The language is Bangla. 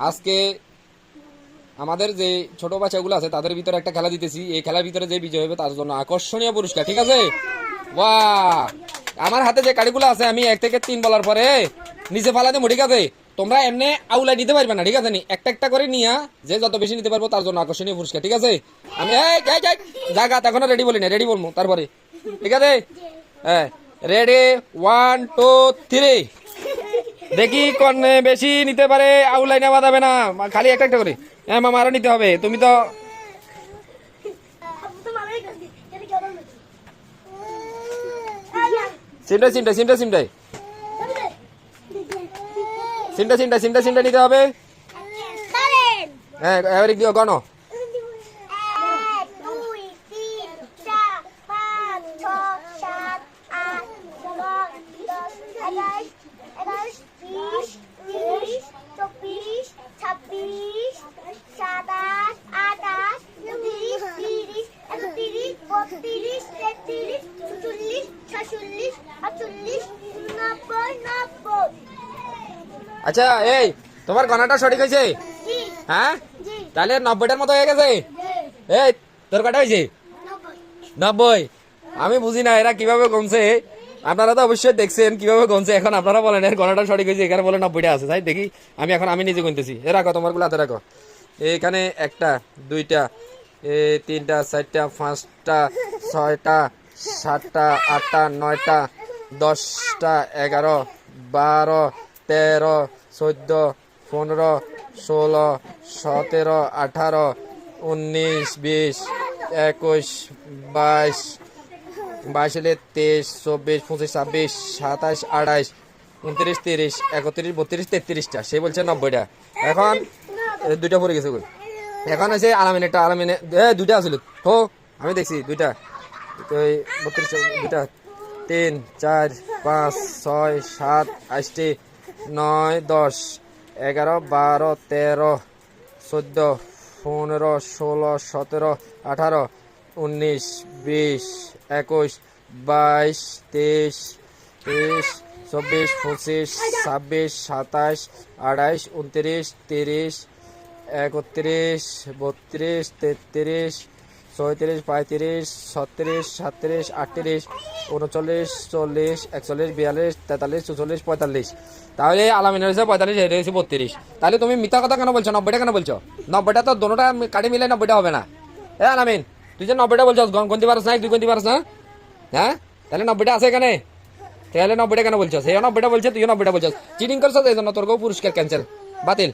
আজকে আমাদের যে ছোট বাচ্চাগুলো আছে তাদের ভিতরে একটা খেলা দিতেছি। এই খেলার ভিতরে যে বিজয় হবে তার জন্য আকর্ষণীয় পুরস্কার, ঠিক আছে? বাহ, আমার হাতে যে কাড়িগুলো আছে আমি 1 থেকে 3 বলার পরে নিচে ফালা দেবো, ঠিক আছে? তোমরা এমনি আউলাই নিতে পারবে না, ঠিক আছে? নি একটা একটা করে নিয়া যে যত বেশি নিতে পারবো তার জন্য আকর্ষণীয় পুরস্কার, ঠিক আছে? আমি জায়গা এখনো রেডি বলি না, রেডি বলবো তারপরে, ঠিক আছে? হ্যাঁ, রেডি, 1 2 3। দেখি কোন বেশি নিতে পারে, আউলাই নেওয়া যাবে না, খালি একটা একটা করে। হ্যাঁ মামা, আরো নিতে হবে, তুমি তো সিমটাই সিমটাই সিমটাই সিমটাই সিমটা সিমটা সিমটা সিমটা নিতে হবে। হ্যাঁ এবারে দিও গণ। আচ্ছা এই তোমার গণাটা সঠিক হয়েছে? হ্যাঁ, তাহলে 90টার মতো হয়ে গেছে। এই তোর কটা হয়েছে? 90। আমি বুঝি না এরা কিভাবে গমছে, আপনারা তো অবশ্যই দেখছেন কিভাবে গমছে। এখন আপনারা বলেন এর গণাটা সঠিক হয়েছে, এখানে বলে 90টা আছে। তাই দেখি আমি নিজে গুনতেছি। এ রাখো, তোমার গুলো হাতে রাখো। এখানে 1টা 2টা 3টা 4টা 5টা 6টা 7টা 8টা 9টা 10টা 11 12 13 14 15 16 17 18 19 20 21 22 22 হলে 23 24 25 26 27 28 29 30 31 32 33টা, সে বলছে 90টা। এখন 2টা পড়ে গেছে। এখন আছে আলামিনেরটা, আলামিনে 2টা আছিল তো, আমি দেখছি 2টা। 32 2টা 3 4 5 6 7 8 9 10 11 12 13 14 15 16 17 18 19 20 21 22 23 23 24 25 26 27 28 29 30 31 32 33 34 35 36 37 38 39 40 41 42 43 44 45। তাহলে আলামিনের হয়েছে 45, এটা হয়েছে 32। তাহলে তুমি মিথ্যা কথা কেন বলছো? 90টা কেন বলছো? 90টা তো দোনোটা কাটি মিলে 90টা হবে না। আলামিন, তুই যে 90টা বলছো, গন্তি পারস না? তুই গন্তি পারস না? হ্যাঁ, তাহলে 90টা আছে এখানে। তাহলে 90টা কেন বলছো? সেও 90টা বলছে, তুইও 90টা বলছো। চিটিং করছো, এই জন্য তোর পুরস্কার ক্যান্সেল, বাতিল।